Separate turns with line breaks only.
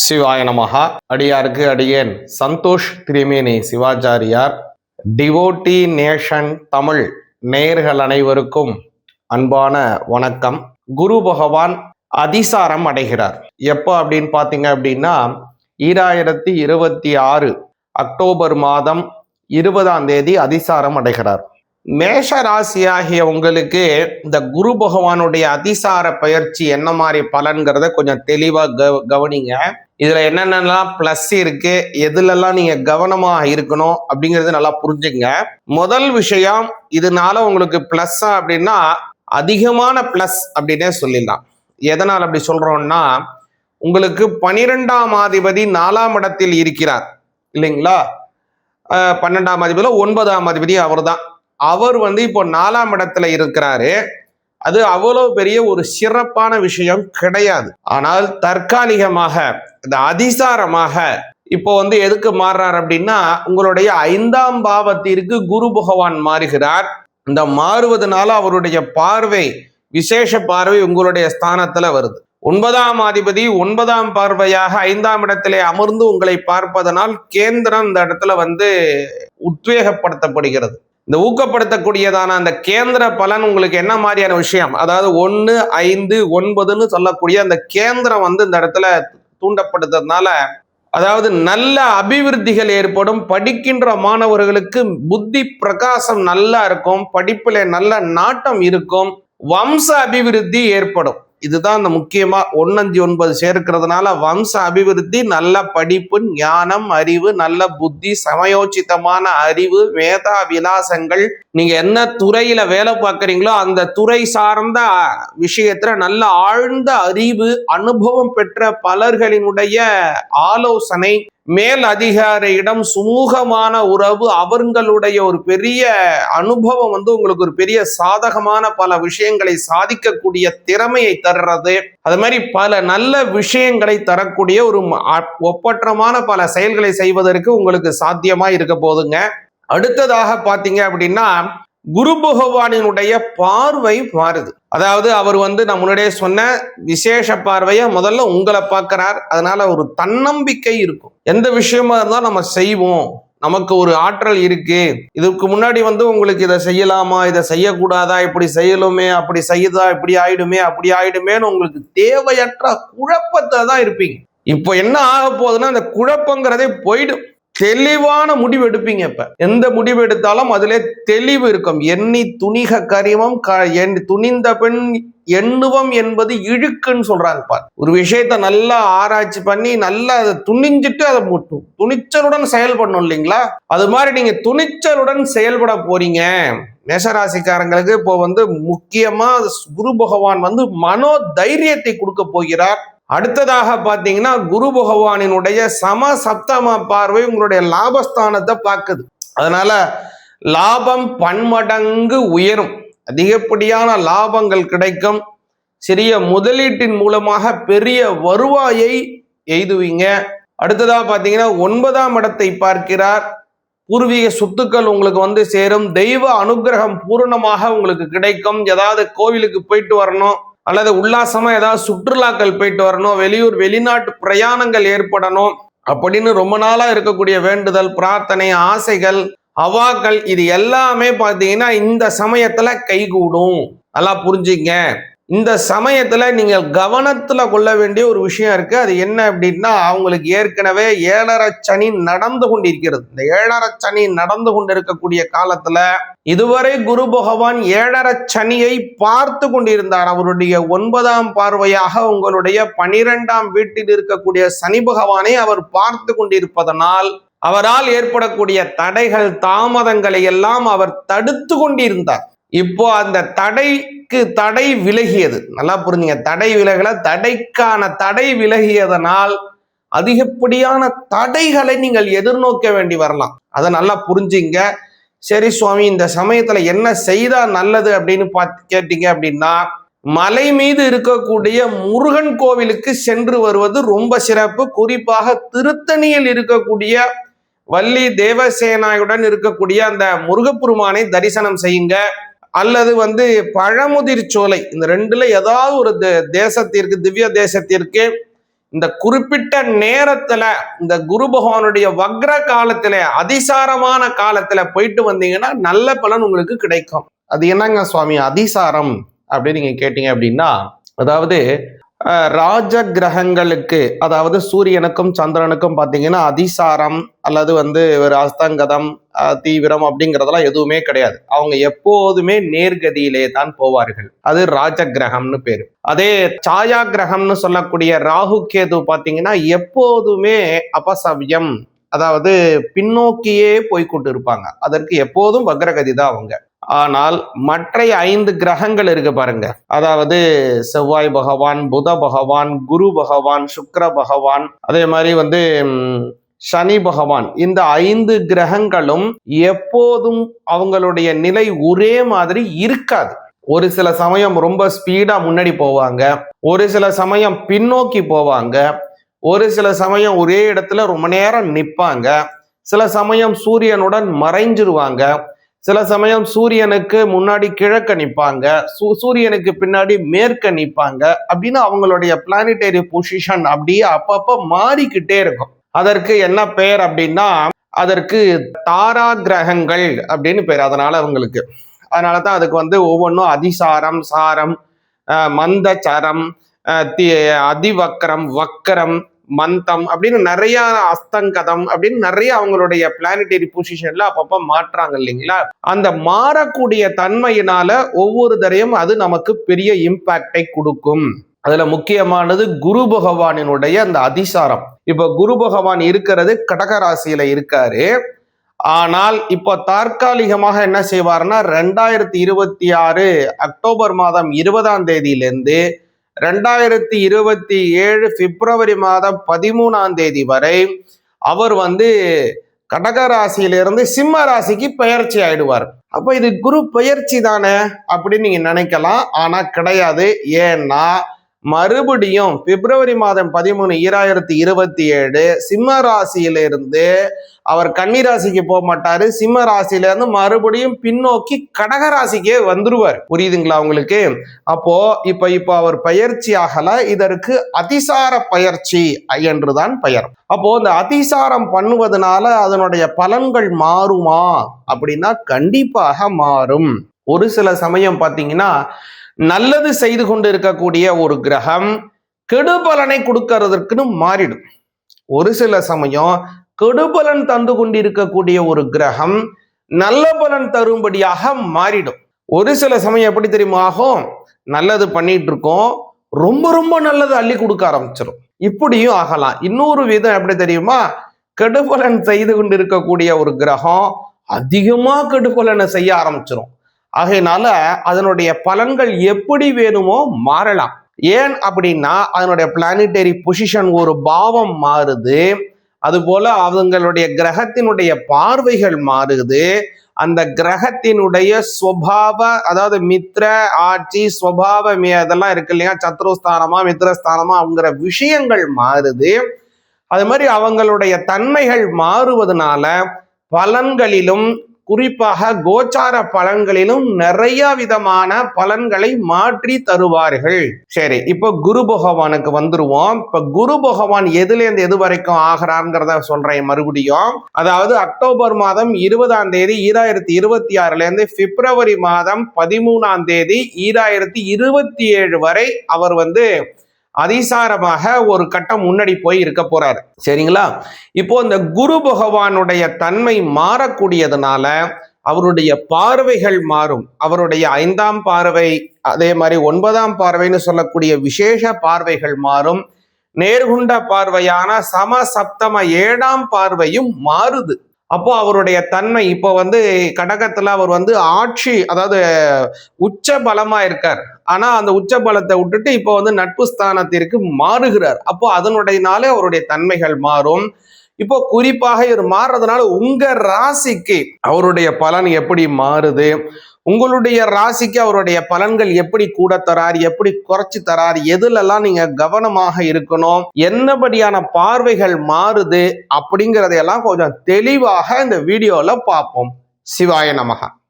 சிவாய நமகா. அடியாருக்கு அடியேன் சந்தோஷ் திரிமேனி சிவாச்சாரியார். டிவோட்டி நேஷன் தமிழ் நேயர்கள் அனைவருக்கும் அன்பான வணக்கம். குரு பகவான் அதிசாரம் அடைகிறார். எப்போ அப்படின்னு பார்த்தீங்க அப்படின்னா 2026 அக்டோபர் மாதம் 20ஆம் தேதி அதிசாரம் அடைகிறார். மேஷ ராசியாகிய உங்களுக்கு இந்த குரு பகவானுடைய அதிசார பயிற்சி என்ன மாதிரி பலன்கிறத கொஞ்சம் தெளிவா கவனிங்க. இதுல என்னென்னலாம் பிளஸ் இருக்கு, எதுலெல்லாம் நீங்க கவனமா இருக்கணும் அப்படிங்கறது நல்லா புரிஞ்சுங்க. முதல் விஷயம், இதனால உங்களுக்கு பிளஸ்ஸா அப்படின்னா அதிகமான பிளஸ் அப்படின்னே சொல்லிடலாம். எதனால் அப்படி சொல்றோம்னா, உங்களுக்கு 12ஆம் அதிபதி 4ஆம் இடத்தில் இருக்கிறார் இல்லைங்களா? 12ஆம் அதிபதியில 9ஆம் அதிபதி அவர் தான். அவர் இப்போ 4ஆம் இடத்துல இருக்கிறாரு. அது அவ்வளவு பெரிய ஒரு சிறப்பான விஷயம் கிடையாது. ஆனால் தற்காலிகமாக இந்த அதிசாரமாக இப்போ எதுக்கு மாறுறார் அப்படின்னா, உங்களுடைய 5ஆம் பாவத்திற்கு குரு பகவான் மாறுகிறார். இந்த மாறுவதனால அவருடைய பார்வை, விசேஷ பார்வை உங்களுடைய ஸ்தானத்துல வருது. 9ஆம் அதிபதி 9ஆம் பார்வையாக 5ஆம் இடத்திலே அமர்ந்து உங்களை பார்ப்பதனால் கேந்திரம் இந்த இடத்துல உத்வேகப்படுத்தப்படுகிறது. இந்த ஊக்கப்படுத்தக்கூடியதான அந்த கேந்திர பலன் உங்களுக்கு என்ன மாதிரியான விஷயம், அதாவது 1, 5, 9ன்னு சொல்லக்கூடிய அந்த கேந்திரம் இந்த இடத்துல தூண்டப்படுத்துறதுனால, அதாவது நல்ல அபிவிருத்திகள் ஏற்படும். படிக்கின்ற மாணவர்களுக்கு புத்தி பிரகாசம் நல்லா இருக்கும், படிப்புல நல்ல நாட்டம் இருக்கும், வம்ச அபிவிருத்தி ஏற்படும். இதுதான் அந்த முக்கியமா 1, 5, 9 சேர்க்கிறதுனால வம்ச அபிவிருத்தி, நல்ல படிப்பு, ஞானம், அறிவு, நல்ல புத்தி, சமயோச்சிதமான அறிவு, மேதா விலாசங்கள். நீங்க என்ன துறையில வேலை பார்க்குறீங்களோ அந்த துறை சார்ந்த விஷயத்துல நல்ல ஆழ்ந்த அறிவு, அனுபவம் பெற்ற பலர்களினுடைய ஆலோசனை, மேல் அதிகாரியிடம் சுமூகமான உறவு, அவர்களுடைய ஒரு பெரிய அனுபவம் உங்களுக்கு ஒரு பெரிய சாதகமான பல விஷயங்களை சாதிக்கக்கூடிய திறமையை தர்றது. அது மாதிரி பல நல்ல விஷயங்களை தரக்கூடிய ஒரு ஒப்பற்றமான பல செயல்களை செய்வதற்கு உங்களுக்கு சாத்தியமா இருக்க போதுங்க. அடுத்ததாக பாத்தீங்க அப்படின்னா, குரு பகவானினுடைய பார்வை மாறுது. அதாவது அவர் நான் முன்னாடியே சொன்ன விசேஷ பார்வையை முதல்ல உங்களை பார்க்கிறார். அதனால ஒரு தன்னம்பிக்கை இருக்கும். எந்த விஷயமா இருந்தாலும் நம்ம செய்வோம், நமக்கு ஒரு ஆற்றல் இருக்கு. இதுக்கு முன்னாடி உங்களுக்கு இதை செய்யலாமா, இதை செய்யக்கூடாதா, இப்படி செய்யலுமே, அப்படி செய்யுதா, இப்படி ஆயிடுமே, அப்படி ஆயிடுமேன்னு உங்களுக்கு தேவையற்ற குழப்பத்தை தான் இருப்பீங்க. இப்போ என்ன ஆக போகுதுன்னா, அந்த குழப்பங்கிறதே போயிடும். தெளிவான முடிவு எடுப்பீங்க. இப்ப எந்த முடிவு எடுத்தாலும் அதுல தெளிவு இருக்கும். எண்ணி துணிக கரிமம் துணிந்த பெண் எண்ணுவம் என்பது இழுக்குன்னு சொல்றாங்க பாரு. ஒரு விஷயத்த நல்லா ஆராய்ச்சி பண்ணி நல்லா அதை துணிஞ்சிட்டு அதை மட்டும் துணிச்சலுடன் செயல்படணும் இல்லைங்களா? அது மாதிரி நீங்க துணிச்சலுடன் செயல்பட போறீங்க. மேஷராசிக்காரங்களுக்கு இப்போ முக்கியமா குரு பகவான் மனோ தைரியத்தை கொடுக்க போகிறார். அடுத்ததாக பாத்தீங்கன்னா, குரு பகவானினுடைய சம சப்தம பார்வை உங்களுடைய லாபஸ்தானத்தை பார்க்குது. அதனால லாபம் பன்மடங்கு உயரும், அதிகப்படியான லாபங்கள் கிடைக்கும். சிறிய முதலீட்டின் மூலமாக பெரிய வருவாயை எய்துவீங்க. அடுத்ததாக பாத்தீங்கன்னா, 9ஆம் இடத்தை பார்க்கிறார். பூர்வீக சொத்துக்கள் உங்களுக்கு சேரும். தெய்வ அனுகிரகம் பூர்ணமாக உங்களுக்கு கிடைக்கும். ஏதாவது கோவிலுக்கு போயிட்டு வரணும், அல்லது உல்லாசமா ஏதாவது சுற்றுலாக்கள் போயிட்டு வரணும், வெளியூர் வெளிநாட்டு பிரயாணங்கள் ஏற்படணும் அப்படின்னு ரொம்ப நாளா இருக்கக்கூடிய வேண்டுதல், பிரார்த்தனை, ஆசைகள், அவாக்கள், இது எல்லாமே பார்த்தீங்கன்னா இந்த சமயத்துல கைகூடும். நல்லா புரிஞ்சுங்க. இந்த சமயத்துல நீங்கள் கவனத்துல கொள்ள வேண்டிய ஒரு விஷயம் இருக்கு. அது என்ன அப்படின்னா, அவங்களுக்கு ஏற்கனவே 7.5 சனி நடந்து கொண்டிருக்கிறது. இந்த 7.5 சனி நடந்து கொண்டிருக்கக்கூடிய காலத்துல இதுவரை குரு பகவான் 7.5 சனியை பார்த்து கொண்டிருந்தார். அவருடைய 9ஆம் பார்வையாக உங்களுடைய 12ஆம் வீட்டில் இருக்கக்கூடிய சனி பகவானை அவர் பார்த்து கொண்டிருப்பதனால் அவரால் ஏற்படக்கூடிய தடைகள், தாமதங்களை எல்லாம் அவர் தடுத்து கொண்டிருந்தார். இப்போ அந்த தடை விலகியது. நல்லா புரிஞ்சுங்க. தடை விலகல, தடைக்கான தடை விலகியதனால் அதிகப்படியான தடைகளை நீங்கள் எதிர்நோக்க வேண்டி வரலாம். அதை நல்லா புரிஞ்சுங்க. சரி சுவாமி, இந்த சமயத்துல என்ன செய்தா நல்லது அப்படின்னு கேட்டீங்க அப்படின்னா, மலை மீது இருக்கக்கூடிய முருகன் கோவிலுக்கு சென்று வருவது ரொம்ப சிறப்பு. குறிப்பாக திருத்தணியில் இருக்கக்கூடிய வள்ளி தேவசேனாயுடன் இருக்கக்கூடிய அந்த முருகப்பெருமானை தரிசனம் செய்யுங்க. அல்லது பழமுதிர் சோலை, இந்த ரெண்டுல ஏதாவது ஒரு தேசத்திற்கு, திவ்ய தேசத்திற்கு இந்த குறிப்பிட்ட நேரத்துல இந்த குரு பகவானுடைய வக்ர காலத்துல அதிசாரமான காலத்துல போயிட்டு வந்தீங்கன்னா நல்ல பலன் உங்களுக்கு கிடைக்கும். அது என்னங்க சுவாமி அதிசாரம் அப்படின்னு நீங்க கேட்டீங்க அப்படின்னா, அதாவது ராஜ கிரகங்களுக்கு, அதாவது சூரியனுக்கும் சந்திரனுக்கும் பார்த்தீங்கன்னா அதிசாரம் அல்லது ஒரு அஸ்தங்கதம் தீவிரம் அப்படிங்கிறதெல்லாம் எதுவுமே கிடையாது. அவங்க எப்போதுமே நேர்கதியிலே தான் போவார்கள். அது ராஜ கிரகம்னு பேரு. அதே சாயா கிரகம்னு சொல்லக்கூடிய ராகு கேது பார்த்தீங்கன்னா எப்போதுமே அபசவ்யம், அதாவது பின்னோக்கியே போய்கொண்டு இருப்பாங்க. அதற்கு எப்போதும் வக்ரகதி தான் அவங்க. ஆனால் மற்ற 5 கிரகங்கள் இருக்கு பாருங்க, அதாவது செவ்வாய் பகவான், புத பகவான், குரு பகவான், சுக்கிர பகவான், அதே மாதிரி சனி பகவான், இந்த 5 கிரகங்களும் எப்போதும் அவங்களுடைய நிலை ஒரே மாதிரி இருக்காது. ஒரு சில சமயம் ரொம்ப ஸ்பீடா முன்னாடி போவாங்க, ஒரு சில சமயம் பின்னோக்கி போவாங்க, ஒரு சில சமயம் ஒரே இடத்துல ரொம்ப நேரம் நிற்பாங்க, சில சமயம் சூரியனுடன் மறைஞ்சிருவாங்க, சில சமயம் சூரியனுக்கு முன்னாடி கிழக்க நிற்பாங்க, சூரியனுக்கு பின்னாடி மேற்க நிற்பாங்க. அப்படின்னு அவங்களுடைய பிளானிட்டரி பொசிஷன் அப்படியே அப்பப்ப மாறிக்கிட்டே இருக்கும். அதற்கு என்ன பெயர் அப்படின்னா, அதற்கு தாரா கிரகங்கள் அப்படின்னு பேர். அதனாலதான் அதுக்கு ஒவ்வொன்றும் அதிசாரம், சாரம், மந்தச்சரம், அதிவக்கரம், வக்கரம், மந்தம் அப்படின்னு நிறைய, அஸ்தங்கதம் அப்படின்னு நிறைய அவங்களுடைய பிளானிட்டரி பொசிஷன்ல அப்பப்ப மாற்றாங்க இல்லைங்களா? அந்த மாறக்கூடிய தன்மையினால ஒவ்வொரு தரையும் அது நமக்கு பெரிய இம்பாக்டை கொடுக்கும். அதுல முக்கியமானது குரு பகவானினுடைய அந்த அதிசாரம். இப்ப குரு பகவான் இருக்கிறது கடகராசியில இருக்காரு. ஆனால் இப்போ தற்காலிகமாக என்ன செய்வார்னா 2026 அக்டோபர் மாதம் 20ஆம் தேதியிலிருந்து 2027 பிப்ரவரி மாதம் 13ஆம் தேதி வரை அவர் கடகராசியிலிருந்து சிம்ம ராசிக்கு பெயர்ச்சி ஆயிடுவார். அப்ப இது குரு பெயர்ச்சி தானே அப்படின்னு நீங்க நினைக்கலாம். ஆனா கிடையாது. ஏன்னா மறுபடியும் பிப்ரவரி மாதம் 13, 2027 சிம்ம ராசியிலிருந்து அவர் கன்னிராசிக்கு போக மாட்டாரு. சிம்ம ராசியிலிருந்து மறுபடியும் பின்னோக்கி கடகராசிக்கே வந்துருவார். புரியுதுங்களா உங்களுக்கு? அப்போ இப்ப அவர் பயிற்சி ஆகல, இதற்கு அதிசார பயிற்சி என்றுதான் பெயர். அப்போ இந்த அதிசாரம் பண்ணுவதனால அதனுடைய பலன்கள் மாறுமா அப்படின்னா கண்டிப்பாக மாறும். ஒரு சில சமயம் பார்த்தீங்கன்னா நல்லது செய்து கொண்டு இருக்கக்கூடிய ஒரு கிரகம் கெடுபலனை கொடுக்கறதற்குன்னு மாறிடும். ஒரு சில சமயம் கெடுபலன் தந்து கொண்டிருக்கக்கூடிய ஒரு கிரகம் நல்ல பலன் தரும்படியாக மாறிடும். ஒரு சில சமயம் எப்படி தெரியுமா ஆகும்? நல்லது பண்ணிட்டு இருக்கோம், ரொம்ப ரொம்ப நல்லது அள்ளி கொடுக்க ஆரம்பிச்சிடும். இப்படியும் ஆகலாம். இன்னொரு விதம் எப்படி தெரியுமா? கெடுபலன் செய்து கொண்டு இருக்கக்கூடிய ஒரு கிரகம் அதிகமா கெடுபலனை செய்ய ஆரம்பிச்சிடும். ஆகையினால அதனுடைய பலன்கள் எப்படி வேணுமோ மாறலாம். ஏன் அப்படின்னா அதனுடைய பிளானிட்டரி பொசிஷன், ஒரு பாவம் மாறுது, அதுபோல அவங்களுடைய கிரகத்தினுடைய பார்வைகள் மாறுது. அந்த கிரகத்தினுடைய ஸ்வபாவ, அதாவது மித்ர ஆட்சி ஸ்வபாவம் அதெல்லாம் இருக்கு இல்லையா, சத்ருஸ்தானமா மித்ரஸ்தானமா அவங்கிற விஷயங்கள் மாறுது. அது மாதிரி அவங்களுடைய தன்மைகள் மாறுவதனால பலன்களிலும், குறிப்பாக கோச்சார பலன்களிலும் நிறைய விதமான பலன்களை மாற்றி தருவார்கள். சரி, இப்ப குரு பகவானுக்கு வந்துருவோம். இப்ப குரு பகவான் எதுல இருந்து எது வரைக்கும் ஆகிறார்ங்கிறத சொல்றேன் மறுபடியும். அதாவது அக்டோபர் மாதம் 20ஆம் தேதி 2026 இருந்து பிப்ரவரி மாதம் 13ஆம் தேதி 2027 வரை அவர் அதிசாரமாக ஒரு கட்டம் முன்னாடி போய் இருக்க போறாரு. சரிங்களா? இப்போ இந்த குரு பகவானுடைய தன்மை மாறக்கூடியதுனால அவருடைய பார்வைகள் மாறும். அவருடைய 5ஆம் பார்வை, அதே மாதிரி 9ஆம் பார்வைன்னு சொல்லக்கூடிய விசேஷ பார்வைகள் மாறும். நேர்குண்ட பார்வையான சமசப்தம 7ஆம் பார்வையும் மாறுது. அப்போ அவருடைய தன்மை இப்போ கடகத்துல அவர் ஆட்சி, அதாவது உச்ச பலமா இருக்கார். ஆனா அந்த உச்ச பலத்தை விட்டுட்டு இப்போ நட்பு ஸ்தானத்திற்கு மாறுகிறார். அப்போ அதனுடையனாலே அவருடைய தன்மைகள் மாறும். இப்போ குறிப்பாக இது மாறுறதுனால உங்க ராசிக்கு அவருடைய பலன் எப்படி மாறுது, உங்களுடைய ராசிக்கு அவருடைய பலன்கள் எப்படி கூட தரார், எப்படி குறைச்சி தரார், எதுலெல்லாம் நீங்க கவனமாக இருக்கணும், என்னபடியான பார்வைகள் மாறுது அப்படிங்கிறதையெல்லாம் கொஞ்சம் தெளிவாக இந்த வீடியோல பார்ப்போம். சிவாய நமக.